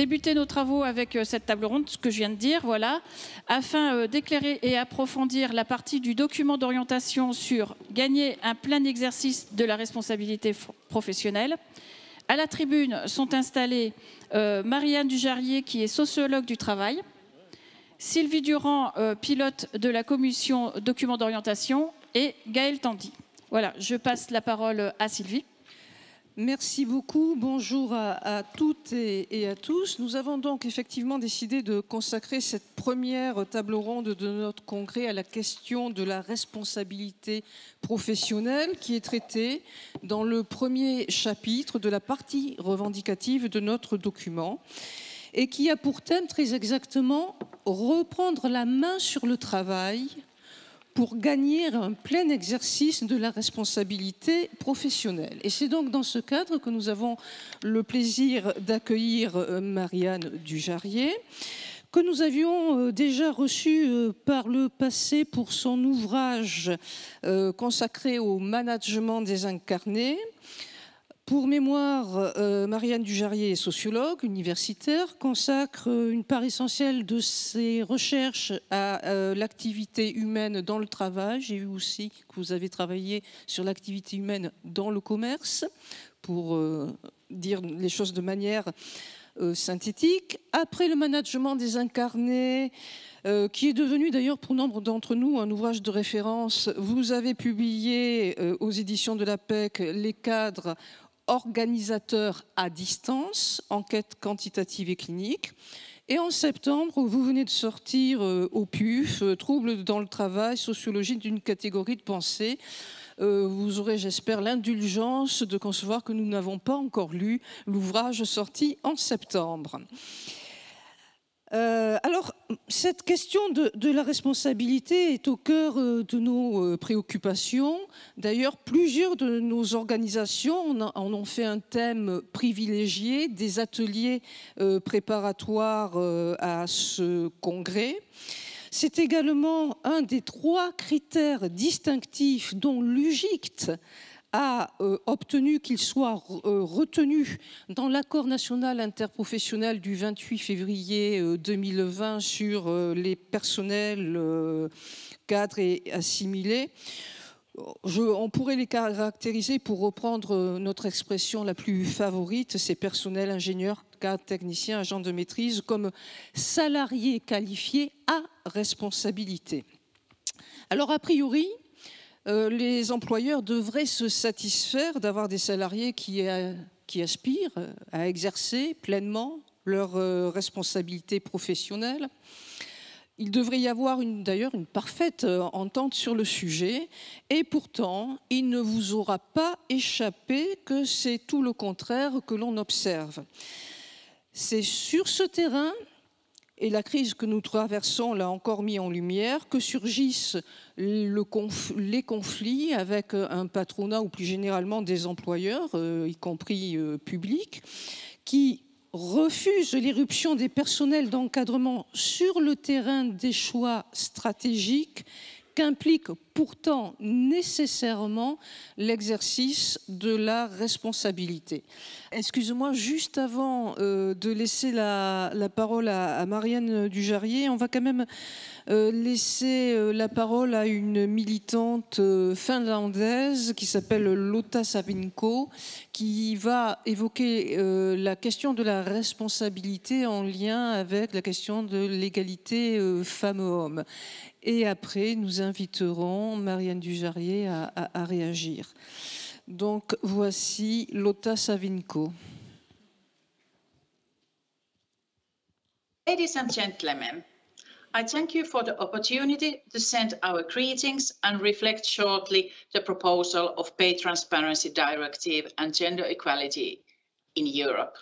débuté nos travaux avec cette table ronde, ce que je viens de dire, voilà, afin d'éclairer et approfondir la partie du document d'orientation sur gagner un plein exercice de la responsabilité professionnelle. À la tribune sont installés Marianne Dujarier, qui est sociologue du travail, Sylvie Durand, pilote de la commission document d'orientation, et Gaëlle Tandy. Voilà, je passe la parole à Sylvie. Merci beaucoup. Bonjour à toutes et à tous. Nous avons donc effectivement décidé de consacrer cette première table ronde de notre congrès à la question de la responsabilité professionnelle qui est traitée dans le premier chapitre de la partie revendicative de notre document et qui a pour thème très exactement reprendre la main sur le travail pour gagner un plein exercice de la responsabilité professionnelle. Et c'est donc dans ce cadre que nous avons le plaisir d'accueillir Marianne Dujarier, que nous avions déjà reçue par le passé pour son ouvrage consacré au management des incarnés. Pour mémoire, Marianne Dujarier est sociologue universitaire, consacre une part essentielle de ses recherches à l'activité humaine dans le travail. J'ai vu aussi que vous avez travaillé sur l'activité humaine dans le commerce, pour dire les choses de manière synthétique. Après le management des incarnés, qui est devenu d'ailleurs pour nombre d'entre nous un ouvrage de référence, vous avez publié aux éditions de l'APEC les cadres organisateurs à distance, enquête quantitative et clinique. Et en septembre, vous venez de sortir au PUF, troubles dans le travail, sociologie d'une catégorie de pensée. Vous aurez, j'espère, l'indulgence de concevoir que nous n'avons pas encore lu l'ouvrage sorti en septembre. Alors, cette question de la responsabilité est au cœur de nos préoccupations. D'ailleurs, plusieurs de nos organisations en ont fait un thème privilégié, des ateliers préparatoires à ce congrès. C'est également un des 3 critères distinctifs dont l'UGICT a obtenu qu'il soit retenu dans l'accord national interprofessionnel du 28 février 2020 sur les personnels cadres et assimilés. On pourrait les caractériser, pour reprendre notre expression la plus favorite, ces personnels ingénieurs, cadres, techniciens, agents de maîtrise, comme salariés qualifiés à responsabilité. Alors, a priori, les employeurs devraient se satisfaire d'avoir des salariés qui aspirent à exercer pleinement leurs responsabilités professionnelles. Il devrait y avoir d'ailleurs une parfaite entente sur le sujet, et pourtant, il ne vous aura pas échappé que c'est tout le contraire que l'on observe. C'est sur ce terrain, et la crise que nous traversons l'a encore mis en lumière, que surgissent les conflits avec un patronat ou plus généralement des employeurs, y compris publics, qui refusent l'irruption des personnels d'encadrement sur le terrain des choix stratégiques qu'implique pourtant nécessairement l'exercice de la responsabilité. Excusez-moi, juste avant de laisser la parole à Marianne Dujarier, on va quand même laisser la parole à une militante finlandaise qui s'appelle Lotta Savinko, qui va évoquer la question de la responsabilité en lien avec la question de l'égalité femmes-hommes. Et après, nous inviterons Marianne Dujarier à réagir. Donc, voici Lotta Savinko. Ladies and gentlemen, I thank you for the opportunity to send our greetings and reflect shortly the proposal of Pay Transparency Directive and Gender Equality in Europe.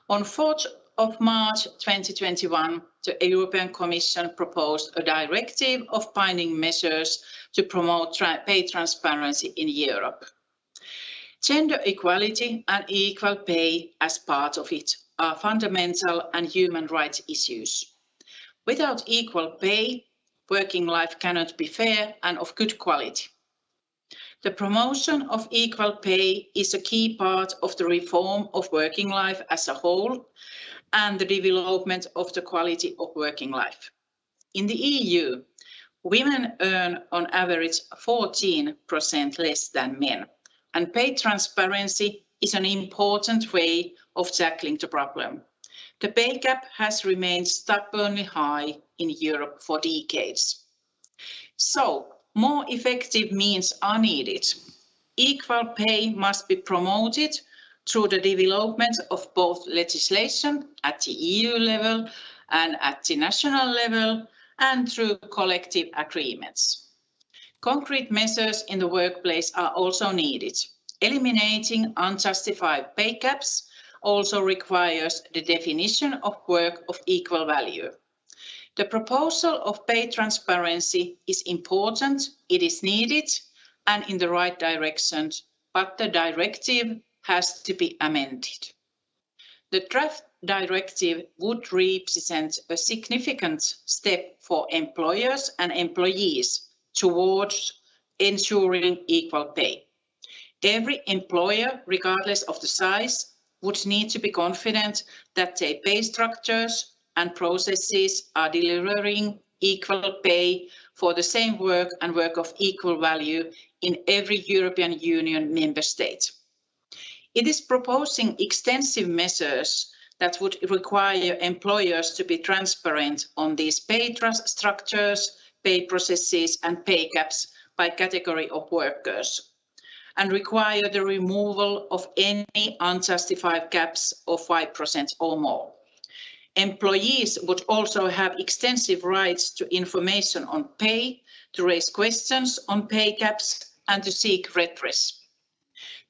On 4th of March 2021, the European Commission proposed a directive of binding measures to promote pay transparency in Europe. Gender equality and equal pay as part of it are fundamental and human rights issues. Without equal pay, working life cannot be fair and of good quality. The promotion of equal pay is a key part of the reform of working life as a whole, and the development of the quality of working life. In the EU, women earn on average 14% less than men, and pay transparency is an important way of tackling the problem. The pay gap has remained stubbornly high in Europe for decades. So, more effective means are needed. Equal pay must be promoted through the development of both legislation at the EU level and at the national level, and through collective agreements. Concrete measures in the workplace are also needed. Eliminating unjustified pay gaps also requires the definition of work of equal value. The proposal of pay transparency is important, it is needed and in the right direction, but the directive has to be amended. The draft directive would represent a significant step for employers and employees towards ensuring equal pay. Every employer, regardless of the size, would need to be confident that their pay structures and processes are delivering equal pay for the same work and work of equal value in every European Union member state. It is proposing extensive measures that would require employers to be transparent on these pay structures, pay processes and pay gaps by category of workers, and require the removal of any unjustified gaps of 5% or more. Employees would also have extensive rights to information on pay, to raise questions on pay gaps and to seek redress.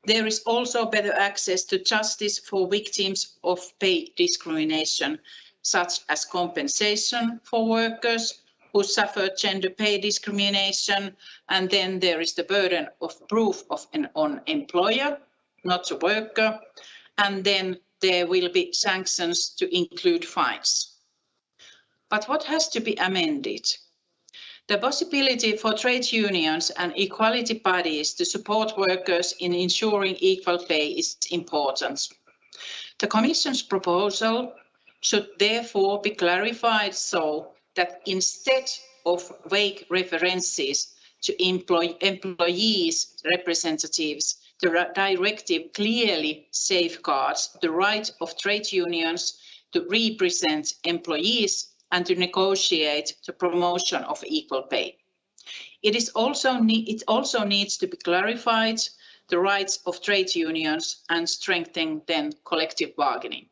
There is also better access to justice for victims of pay discrimination, such as compensation for workers who suffer gender pay discrimination, and then there is the burden of proof on employer, not the worker, and then there will be sanctions to include fines. But what has to be amended? The possibility for trade unions and equality bodies to support workers in ensuring equal pay is important. The Commission's proposal should therefore be clarified so that instead of vague references to employees' representatives, the directive clearly safeguards the right of trade unions to represent employees and to negotiate the promotion of equal pay. It also needs to be clarified the rights of trade unions and strengthen then collective bargaining.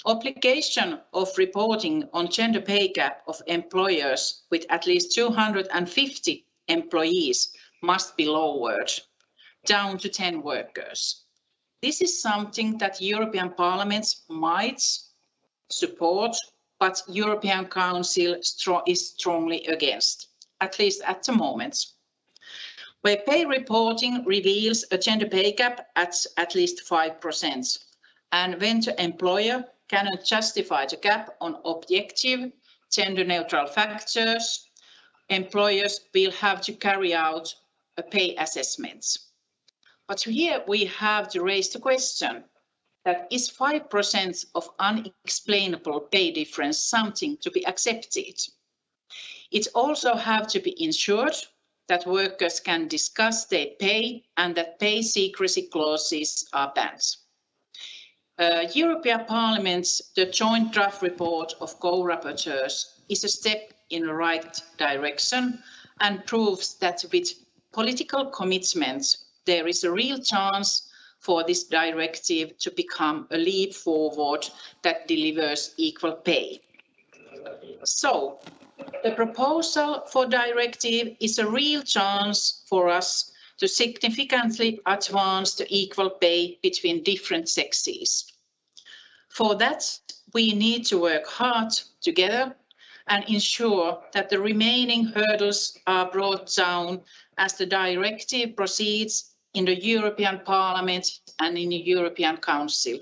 Obligation of reporting on gender pay gap of employers with at least 250 employees must be lowered down to 10 workers. This is something that European Parliament might support, but European Council is strongly against, at least at the moment. Where pay reporting reveals a gender pay gap at least 5%, and when the employer cannot justify the gap on objective, gender-neutral factors, employers will have to carry out pay assessments. But here we have to raise the question that is 5% of unexplainable pay difference something to be accepted? It also have to be ensured that workers can discuss their pay and that pay secrecy clauses are banned. European Parliament's the joint draft report of co-rapporteurs is a step in the right direction and proves that with political commitment there is a real chance for this directive to become a leap forward that delivers equal pay. So, the proposal for directive is a real chance for us to significantly advance the equal pay between different sexes. For that, we need to work hard together and ensure that the remaining hurdles are brought down as the directive proceeds in the European Parliament and in the European Council.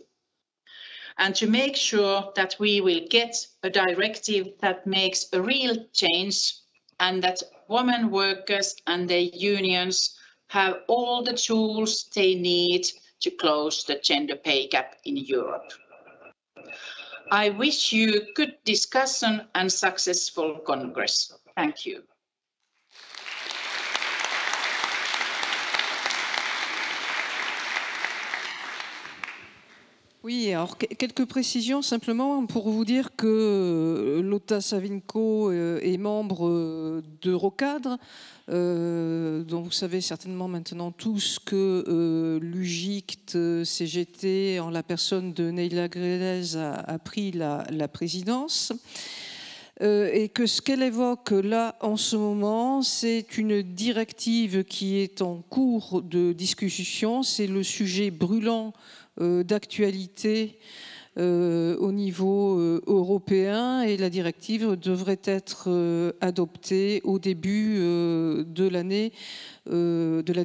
And to make sure that we will get a directive that makes a real change and that women workers and their unions have all the tools they need to close the gender pay gap in Europe. I wish you good discussion and successful Congress. Thank you. Oui, alors quelques précisions simplement pour vous dire que Lotta Savinko est membre d'Eurocadre, dont vous savez certainement maintenant tous que l'UGICT CGT, en la personne de Neila Grélez, a pris la présidence. Et que ce qu'elle évoque là en ce moment, c'est une directive qui est en cours de discussion. C'est le sujet brûlant d'actualité au niveau européen, et la directive devrait être adoptée au début de l'année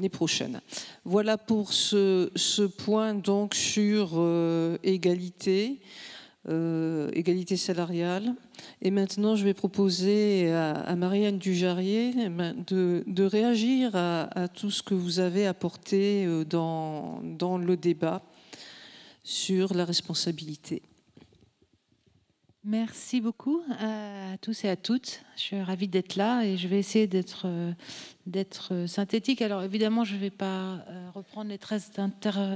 prochaine. Voilà pour ce point donc sur égalité salariale. Et maintenant, je vais proposer à Marianne Dujarier de réagir à tout ce que vous avez apporté dans le débat sur la responsabilité. Merci beaucoup à tous et à toutes. Je suis ravie d'être là et je vais essayer d'être synthétique. Alors évidemment, je ne vais pas reprendre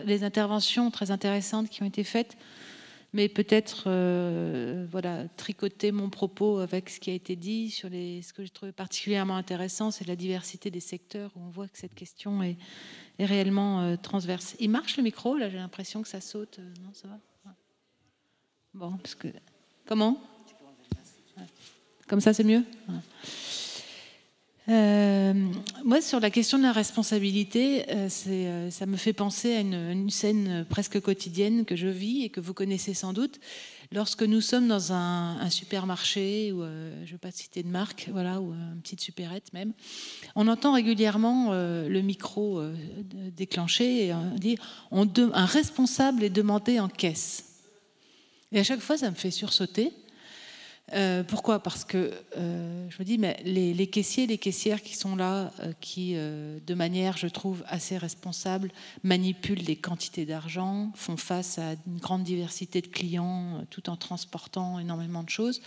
les interventions très intéressantes qui ont été faites, mais peut-être tricoter mon propos avec ce qui a été dit sur ce que j'ai trouvé particulièrement intéressant, c'est la diversité des secteurs, où on voit que cette question est réellement transverse. Il marche le micro, là j'ai l'impression que ça saute. Non, ça va? Bon, parce que... Comment? Comme ça c'est mieux? Moi, sur la question de la responsabilité, ça me fait penser à une scène presque quotidienne que je vis et que vous connaissez sans doute. Lorsque nous sommes dans un supermarché, ou je ne veux pas citer de marque, voilà, ou une petite supérette même, on entend régulièrement le micro déclenché et on dit un responsable est demandé en caisse. Et à chaque fois, ça me fait sursauter. Pourquoi? Parce que je me dis, mais les caissiers, les caissières qui sont là, qui, de manière, je trouve, assez responsable, manipulent les quantités d'argent, font face à une grande diversité de clients, tout en transportant énormément de choses,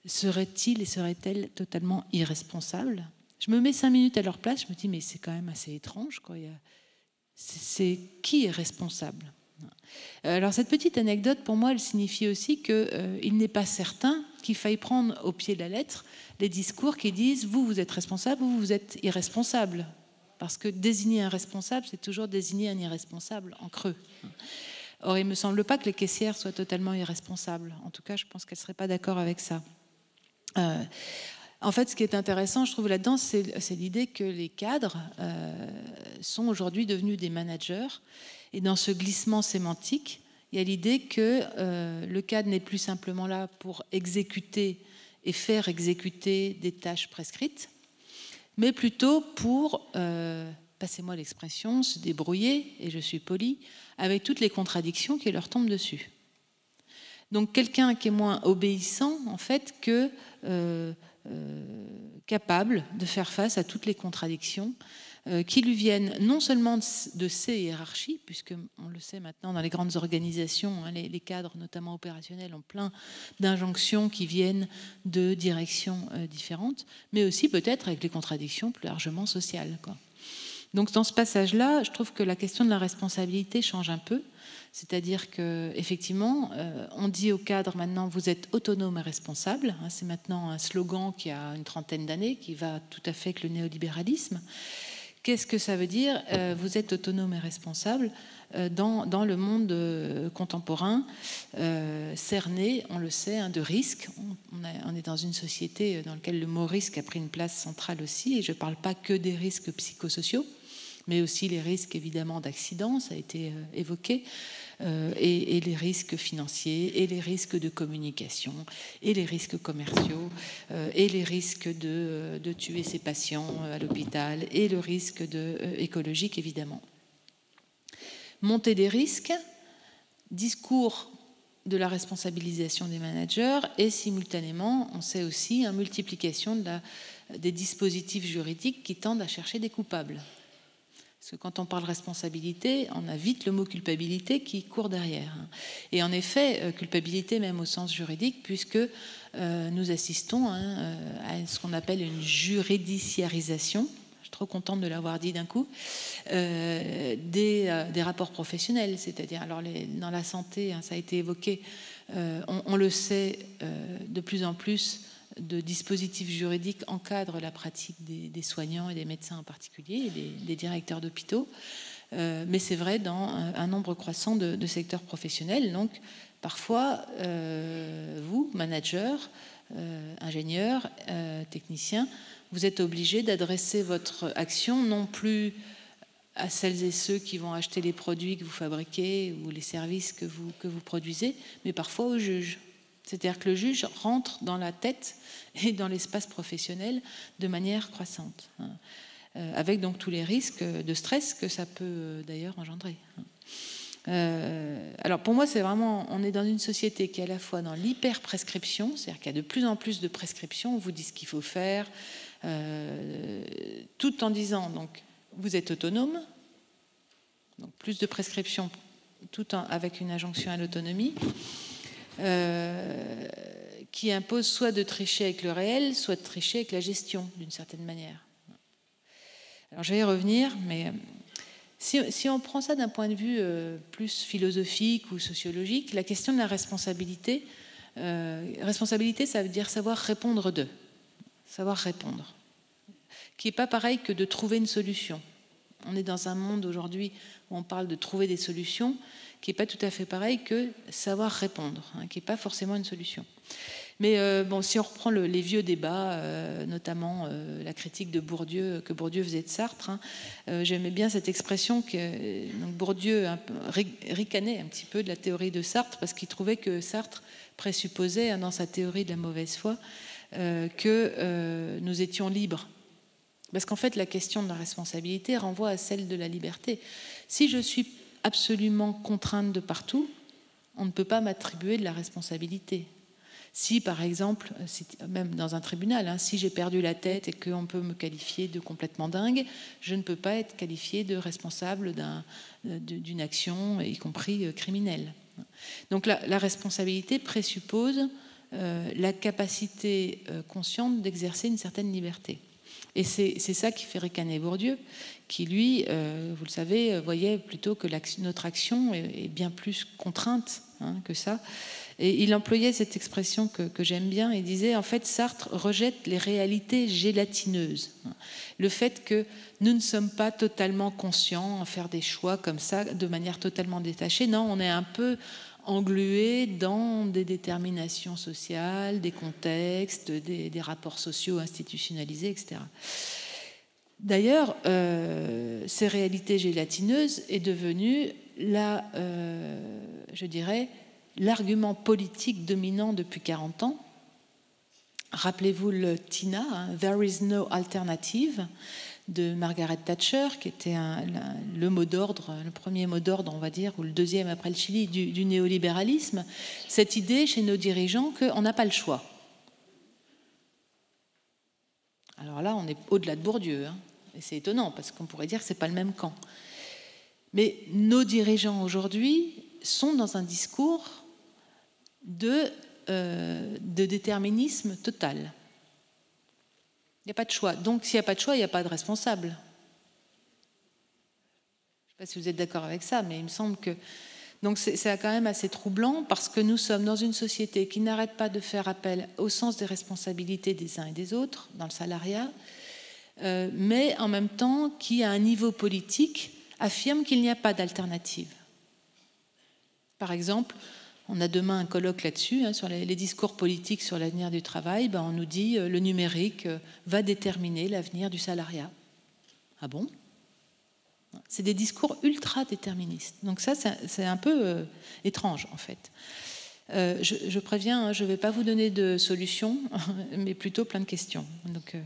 seraient-ils et seraient-elles totalement irresponsables? Je me mets 5 minutes à leur place, je me dis, mais c'est quand même assez étrange, quoi. C'est qui est responsable? Alors cette petite anecdote, pour moi, elle signifie aussi qu'il n'est pas certain qu'il faille prendre au pied de la lettre les discours qui disent « vous êtes responsable ou vous êtes irresponsable ». Parce que désigner un responsable, c'est toujours désigner un irresponsable en creux. Or, il ne me semble pas que les caissières soient totalement irresponsables. En tout cas, je pense qu'elles ne seraient pas d'accord avec ça. En fait, ce qui est intéressant, je trouve, là-dedans, c'est l'idée que les cadres sont aujourd'hui devenus des managers. Et dans ce glissement sémantique, il y a l'idée que le cadre n'est plus simplement là pour exécuter et faire exécuter des tâches prescrites, mais plutôt pour, passez-moi l'expression, se débrouiller, et je suis polie, avec toutes les contradictions qui leur tombent dessus. Donc quelqu'un qui est moins obéissant, en fait, que capable de faire face à toutes les contradictions qui lui viennent non seulement de ces hiérarchies, puisque on le sait maintenant dans les grandes organisations, hein, les cadres notamment opérationnels ont plein d'injonctions qui viennent de directions différentes, mais aussi peut-être avec les contradictions plus largement sociales, quoi. Donc dans ce passage-là, je trouve que la question de la responsabilité change un peu. C'est-à-dire qu'effectivement, on dit aux cadres maintenant, vous êtes autonome et responsable. C'est maintenant un slogan qui a une trentaine d'années, qui va tout à fait avec le néolibéralisme. Qu'est-ce que ça veut dire? Vous êtes autonome et responsable dans le monde contemporain, cerné, on le sait, de risques. On est dans une société dans laquelle le mot risque a pris une place centrale aussi, et je ne parle pas que des risques psychosociaux, mais aussi les risques évidemment d'accidents, ça a été évoqué, et les risques financiers, et les risques de communication, et les risques commerciaux, et les risques de tuer ses patients à l'hôpital, et le risque écologique évidemment. Montée des risques, discours de la responsabilisation des managers, et simultanément, on sait aussi, une multiplication des dispositifs juridiques qui tendent à chercher des coupables. Parce que quand on parle responsabilité, on a vite le mot culpabilité qui court derrière. Et en effet, culpabilité même au sens juridique, puisque nous assistons à ce qu'on appelle une juridiciarisation, je suis trop contente de l'avoir dit d'un coup, des rapports professionnels. C'est-à-dire, alors dans la santé, ça a été évoqué, on le sait, de plus en plus, de dispositifs juridiques encadrent la pratique des soignants et des médecins en particulier, et des directeurs d'hôpitaux. Mais c'est vrai dans un nombre croissant de secteurs professionnels. Donc, parfois, vous, managers, ingénieurs, techniciens, vous êtes obligés d'adresser votre action non plus à celles et ceux qui vont acheter les produits que vous fabriquez ou les services que vous produisez, mais parfois au juge. C'est-à-dire que le juge rentre dans la tête et dans l'espace professionnel de manière croissante, avec donc tous les risques de stress que ça peut d'ailleurs engendrer. Alors pour moi, c'est vraiment, on est dans une société qui est à la fois dans l'hyper-prescription, c'est-à-dire qu'il y a de plus en plus de prescriptions, on vous dit ce qu'il faut faire, tout en disant, donc, vous êtes autonome, donc plus de prescriptions, tout avec une injonction à l'autonomie, qui impose soit de tricher avec le réel, soit de tricher avec la gestion, d'une certaine manière. Alors je vais y revenir, mais si on prend ça d'un point de vue plus philosophique ou sociologique, la question de la responsabilité, ça veut dire savoir répondre savoir répondre, qui n'est pas pareil que de trouver une solution. On est dans un monde aujourd'hui où on parle de trouver des solutions, qui n'est pas tout à fait pareil que savoir répondre, qui n'est pas forcément une solution. Mais bon, si on reprend les vieux débats, notamment la critique de Bourdieu, que Bourdieu faisait de Sartre, j'aimais bien cette expression que donc Bourdieu ricanait un petit peu de la théorie de Sartre, parce qu'il trouvait que Sartre présupposait, dans sa théorie de la mauvaise foi, que nous étions libres. Parce qu'en fait, la question de la responsabilité renvoie à celle de la liberté. Si je suis absolument contrainte de partout, on ne peut pas m'attribuer de la responsabilité. Si, par exemple, même dans un tribunal, si j'ai perdu la tête et qu'on peut me qualifier de complètement dingue, je ne peux pas être qualifié de responsable d'une action, y compris criminelle. Donc la responsabilité présuppose la capacité consciente d'exercer une certaine liberté. Et c'est ça qui fait ricaner Bourdieu, qui lui, vous le savez, voyait plutôt que notre action est bien plus contrainte que ça. Et il employait cette expression que j'aime bien. Il disait, en fait, Sartre rejette les réalités gélatineuses. Le fait que nous ne sommes pas totalement conscients à faire des choix comme ça, de manière totalement détachée. Non, on est un peu englué dans des déterminations sociales, des contextes, des rapports sociaux institutionnalisés, etc. D'ailleurs, ces réalités gélatineuses est devenue je dirais, l'argument politique dominant depuis 40 ans. Rappelez-vous le TINA, There is no alternative, de Margaret Thatcher, qui était le mot d'ordre, le premier mot d'ordre, on va dire, ou le deuxième après le Chili, du néolibéralisme. Cette idée chez nos dirigeants qu'on n'a pas le choix. Alors là, on est au-delà de Bourdieu, et c'est étonnant, parce qu'on pourrait dire que ce n'est pas le même camp. Mais nos dirigeants aujourd'hui sont dans un discours de déterminisme total. Il n'y a pas de choix. Donc, s'il n'y a pas de choix, il n'y a pas de responsable. Je ne sais pas si vous êtes d'accord avec ça, mais il me semble que... Donc, c'est quand même assez troublant, parce que nous sommes dans une société qui n'arrête pas de faire appel au sens des responsabilités des uns et des autres, dans le salariat, mais en même temps qui, à un niveau politique, affirme qu'il n'y a pas d'alternative. Par exemple, on a demain un colloque là-dessus, sur les discours politiques sur l'avenir du travail. On nous dit le numérique va déterminer l'avenir du salariat. Ah bon ? C'est des discours ultra déterministes. Donc ça, c'est un peu étrange, en fait. Je préviens, je ne vais pas vous donner de solutions, mais plutôt plein de questions. Donc,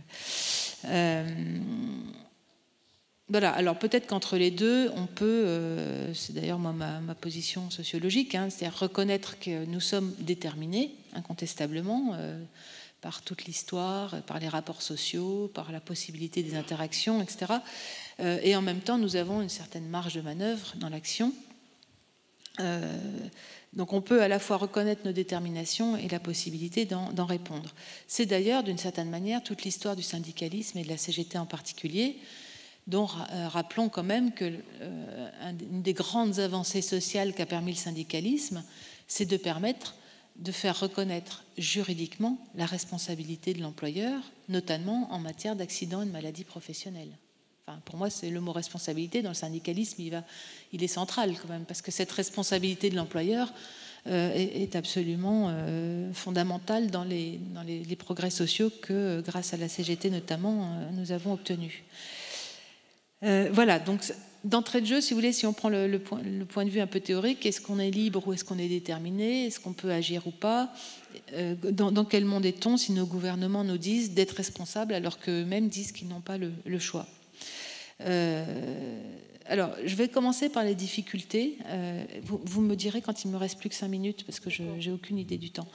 voilà, alors peut-être qu'entre les deux, on peut, c'est d'ailleurs moi ma position sociologique, c'est-à-dire reconnaître que nous sommes déterminés, incontestablement, par toute l'histoire, par les rapports sociaux, par la possibilité des interactions, etc. Et en même temps, nous avons une certaine marge de manœuvre dans l'action. Donc on peut à la fois reconnaître nos déterminations et la possibilité d'en répondre. C'est d'ailleurs, d'une certaine manière, toute l'histoire du syndicalisme et de la CGT en particulier, dont rappelons quand même que une des grandes avancées sociales qu'a permis le syndicalisme, c'est de permettre de faire reconnaître juridiquement la responsabilité de l'employeur, notamment en matière d'accidents et de maladies professionnelles. Enfin, pour moi, c'est le mot responsabilité dans le syndicalisme, il est central quand même, parce que cette responsabilité de l'employeur est absolument fondamentale dans les progrès sociaux que, grâce à la CGT notamment, nous avons obtenus. Voilà, donc d'entrée de jeu, si vous voulez, si on prend le point de vue un peu théorique, est-ce qu'on est libre ou est-ce qu'on est déterminé? Est-ce qu'on peut agir ou pas? Dans quel monde est-on si nos gouvernements nous disent d'être responsables alors qu'eux-mêmes disent qu'ils n'ont pas le choix? Alors, je vais commencer par les difficultés. Vous me direz quand il me reste plus que 5 minutes, parce que je n'ai aucune idée du temps.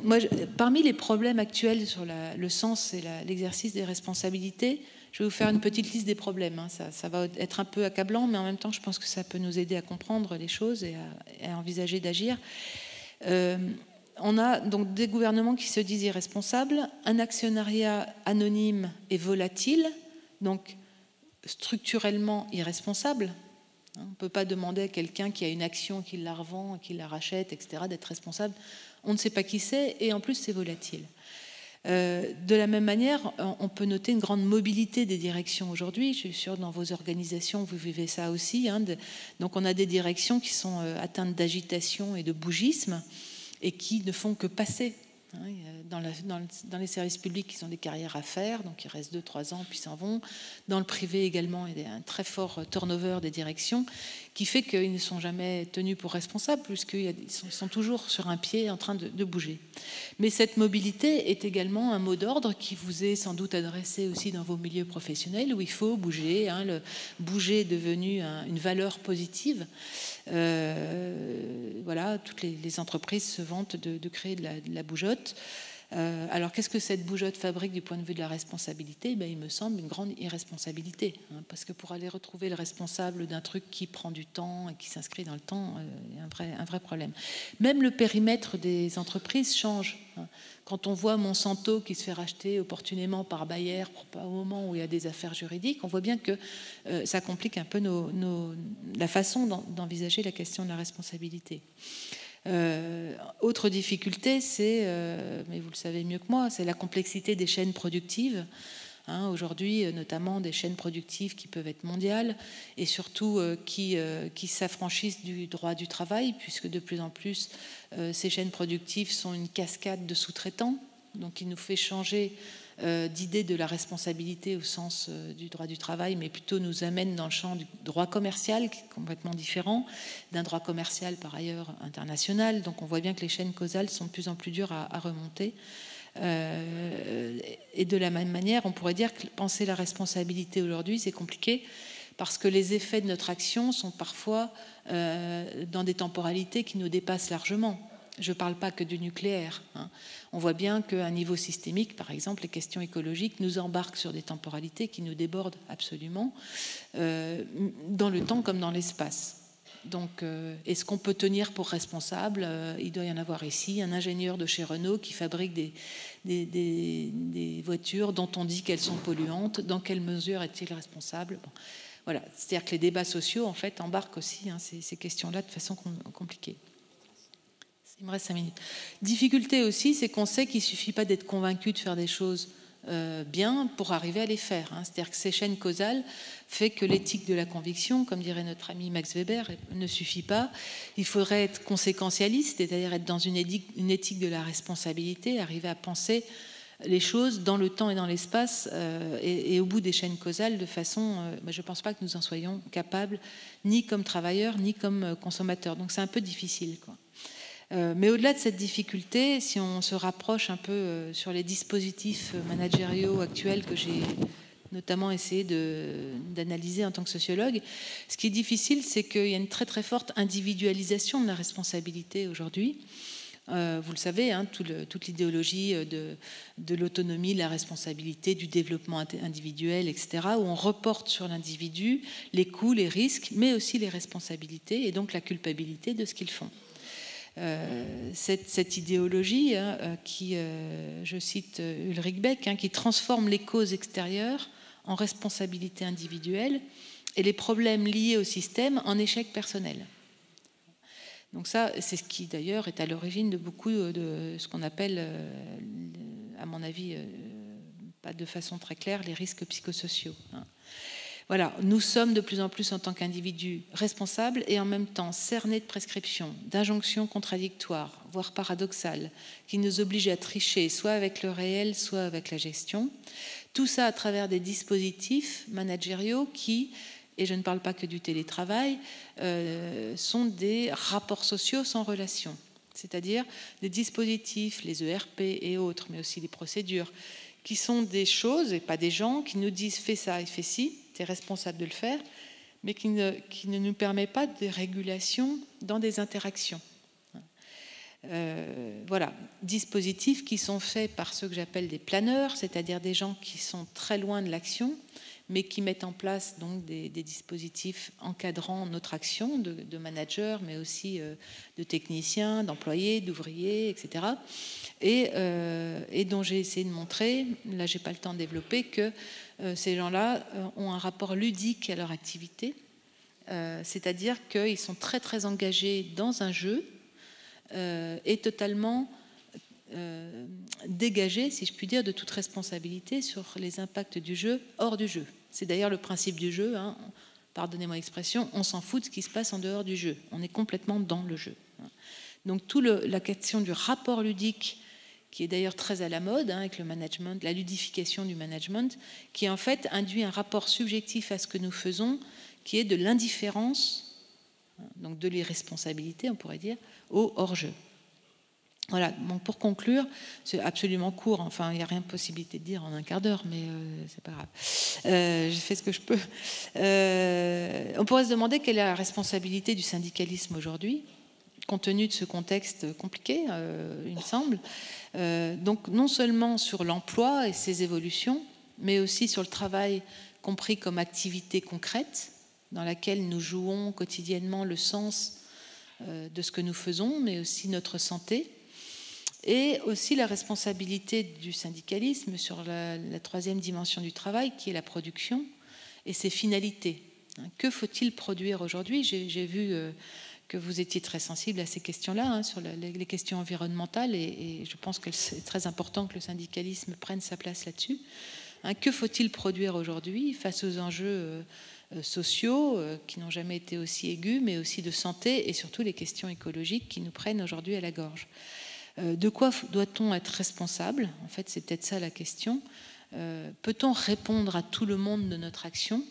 Moi, parmi les problèmes actuels sur le sens et l'exercice des responsabilités, je vais vous faire une petite liste des problèmes. Ça va être un peu accablant, mais en même temps, je pense que ça peut nous aider à comprendre les choses et à envisager d'agir. On a donc des gouvernements qui se disent irresponsables, un actionnariat anonyme et volatile, donc structurellement irresponsable. On ne peut pas demander à quelqu'un qui a une action, qui la revend, qui la rachète, etc., d'être responsable. On ne sait pas qui c'est, et en plus, c'est volatile. De la même manière, on peut noter une grande mobilité des directions aujourd'hui. Je suis sûre que dans vos organisations, vous vivez ça aussi. Donc, on a des directions qui sont atteintes d'agitation et de bougisme et qui ne font que passer. Dans les services publics, ils ont des carrières à faire, donc ils restent 2-3 ans, puis s'en vont. Dans le privé également, il y a un très fort turnover des directions qui fait qu'ils ne sont jamais tenus pour responsables, puisqu'ils sont toujours sur un pied en train de bouger. Mais cette mobilité est également un mot d'ordre qui vous est sans doute adressé aussi dans vos milieux professionnels, où il faut bouger. Le bouger est devenu une valeur positive. Voilà, toutes les entreprises se vantent de créer de la bougeotte. Alors, qu'est-ce que cette bougeotte fabrique du point de vue de la responsabilité? Il me semble une grande irresponsabilité. Parce que pour aller retrouver le responsable d'un truc qui prend du temps et qui s'inscrit dans le temps, il y a un vrai problème. Même le périmètre des entreprises change. Quand on voit Monsanto qui se fait racheter opportunément par Bayer au moment où il y a des affaires juridiques, on voit bien que ça complique un peu la façon d'envisager la question de la responsabilité. Autre difficulté, c'est, mais vous le savez mieux que moi, c'est la complexité des chaînes productives. Aujourd'hui, notamment des chaînes productives qui peuvent être mondiales et surtout qui s'affranchissent du droit du travail, puisque de plus en plus, ces chaînes productives sont une cascade de sous-traitants, donc il nous fait changer d'idée de la responsabilité au sens du droit du travail, mais plutôt nous amène dans le champ du droit commercial, qui est complètement différent, d'un droit commercial par ailleurs international. Donc on voit bien que les chaînes causales sont de plus en plus dures à remonter. Et de la même manière, on pourrait dire que penser la responsabilité aujourd'hui, c'est compliqué, parce que les effets de notre action sont parfois dans des temporalités qui nous dépassent largement. Je ne parle pas que du nucléaire. On voit bien qu'à un niveau systémique, par exemple, les questions écologiques nous embarquent sur des temporalités qui nous débordent absolument, dans le temps comme dans l'espace. Donc, est-ce qu'on peut tenir pour responsable? Il doit y en avoir ici un ingénieur de chez Renault qui fabrique des voitures dont on dit qu'elles sont polluantes. Dans quelle mesure est-il responsable? Voilà. C'est-à-dire que les débats sociaux, en fait, embarquent aussi ces questions-là de façon compliquée. Il me reste 5 minutes. Difficulté aussi, c'est qu'on sait qu'il ne suffit pas d'être convaincu de faire des choses bien pour arriver à les faire. C'est-à-dire que ces chaînes causales fait que l'éthique de la conviction, comme dirait notre ami Max Weber, ne suffit pas. Il faudrait être conséquentialiste, c'est-à-dire être dans une éthique de la responsabilité, arriver à penser les choses dans le temps et dans l'espace et au bout des chaînes causales de façon... je ne pense pas que nous en soyons capables, ni comme travailleurs, ni comme consommateurs. Donc c'est un peu difficile, quoi. Mais au-delà de cette difficulté, si on se rapproche un peu sur les dispositifs managériaux actuels que j'ai notamment essayé d'analyser en tant que sociologue, ce qui est difficile, c'est qu'il y a une très très forte individualisation de la responsabilité aujourd'hui. Vous le savez, hein, toute l'idéologie de l'autonomie, de la responsabilité, du développement individuel, etc., où on reporte sur l'individu les coûts, les risques, mais aussi les responsabilités et donc la culpabilité de ce qu'ils font. Cette idéologie, hein, qui, je cite Ulrich Beck, hein, qui transforme les causes extérieures en responsabilité individuelle et les problèmes liés au système en échec personnel. Donc ça, c'est ce qui d'ailleurs est à l'origine de beaucoup de ce qu'on appelle, à mon avis, pas de façon très claire, les risques psychosociaux. Voilà, nous sommes de plus en plus en tant qu'individus responsables et en même temps cernés de prescriptions, d'injonctions contradictoires, voire paradoxales, qui nous obligent à tricher soit avec le réel, soit avec la gestion. Tout ça à travers des dispositifs managériaux qui, et je ne parle pas que du télétravail, sont des rapports sociaux sans relation. C'est-à-dire des dispositifs, les ERP et autres, mais aussi les procédures, qui sont des choses et pas des gens qui nous disent fais ça et fais ci, tu es responsable de le faire, mais qui ne nous permet pas de régulation dans des interactions. Voilà, dispositifs qui sont faits par ceux que j'appelle des planeurs, c'est-à-dire des gens qui sont très loin de l'action, mais qui mettent en place donc des dispositifs encadrant notre action de managers, mais aussi de techniciens, d'employés, d'ouvriers, etc. Et dont j'ai essayé de montrer, là j'ai pas le temps de développer, que ces gens-là ont un rapport ludique à leur activité, c'est-à-dire qu'ils sont très très engagés dans un jeu et totalement dégagés, si je puis dire, de toute responsabilité sur les impacts du jeu hors du jeu. C'est d'ailleurs le principe du jeu, hein. Pardonnez-moi l'expression, on s'en fout de ce qui se passe en dehors du jeu. On est complètement dans le jeu. Donc toute la question du rapport ludique, qui est d'ailleurs très à la mode, hein, avec le management, la ludification du management, qui en fait induit un rapport subjectif à ce que nous faisons, qui est de l'indifférence, donc de l'irresponsabilité, on pourrait dire, au hors-jeu. Voilà, donc pour conclure, c'est absolument court, enfin il n'y a rien de possibilité de dire en un quart d'heure, mais c'est pas grave. J'ai fait ce que je peux. On pourrait se demander quelle est la responsabilité du syndicalisme aujourd'hui, compte tenu de ce contexte compliqué, il me semble. Donc non seulement sur l'emploi et ses évolutions, mais aussi sur le travail compris comme activité concrète, dans laquelle nous jouons quotidiennement le sens de ce que nous faisons, mais aussi notre santé. Et aussi la responsabilité du syndicalisme sur la troisième dimension du travail, qui est la production et ses finalités. Que faut-il produire aujourd'hui ? J'ai vu que vous étiez très sensible à ces questions-là, sur les questions environnementales, et je pense que c'est très important que le syndicalisme prenne sa place là-dessus. Que faut-il produire aujourd'hui face aux enjeux sociaux qui n'ont jamais été aussi aigus, mais aussi de santé et surtout les questions écologiques qui nous prennent aujourd'hui à la gorge. De quoi doit-on être responsable ? En fait, c'est peut-être ça la question. Peut-on répondre à tout le monde de notre action ?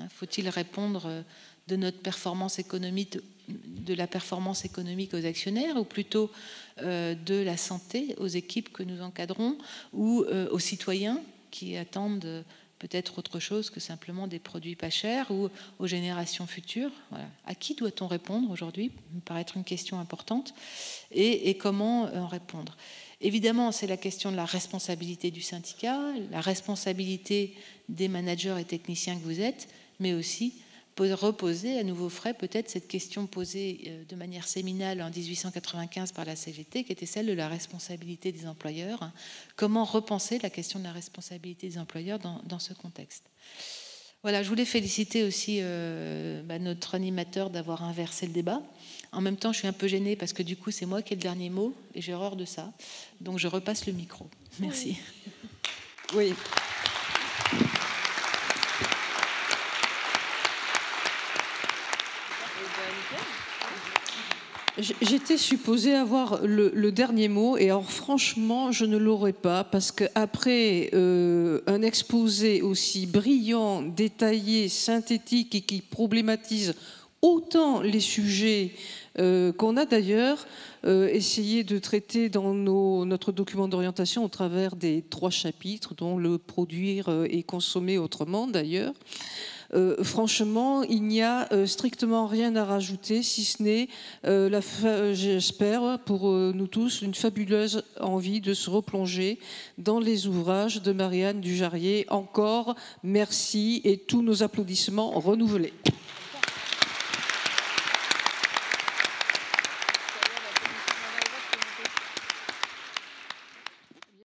Faut-il répondre de notre performance économique, de la performance économique aux actionnaires, ou plutôt de la santé aux équipes que nous encadrons, ou aux citoyens qui attendent peut-être autre chose que simplement des produits pas chers, ou aux générations futures. Voilà. À qui doit-on répondre aujourd'hui ? Ça me paraît être une question importante. Et comment en répondre ? Évidemment, c'est la question de la responsabilité du syndicat, la responsabilité des managers et techniciens que vous êtes, mais aussi reposer à nouveau frais peut-être cette question posée de manière séminale en 1895 par la CGT, qui était celle de la responsabilité des employeurs. Comment repenser la question de la responsabilité des employeurs dans ce contexte ? Voilà, je voulais féliciter aussi notre animateur d'avoir inversé le débat. En même temps, je suis un peu gênée parce que du coup, c'est moi qui ai le dernier mot et j'ai horreur de ça. Donc, je repasse le micro. Merci. Oui. J'étais supposée avoir le dernier mot, et alors franchement, je ne l'aurai pas, parce qu'après un exposé aussi brillant, détaillé, synthétique et qui problématise autant les sujets qu'on a d'ailleurs essayé de traiter dans notre document d'orientation au travers des 3 chapitres, dont le produire et consommer autrement d'ailleurs. Franchement, il n'y a strictement rien à rajouter, si ce n'est, j'espère, pour nous tous, une fabuleuse envie de se replonger dans les ouvrages de Marianne Dujarrier. Encore merci et tous nos applaudissements renouvelés.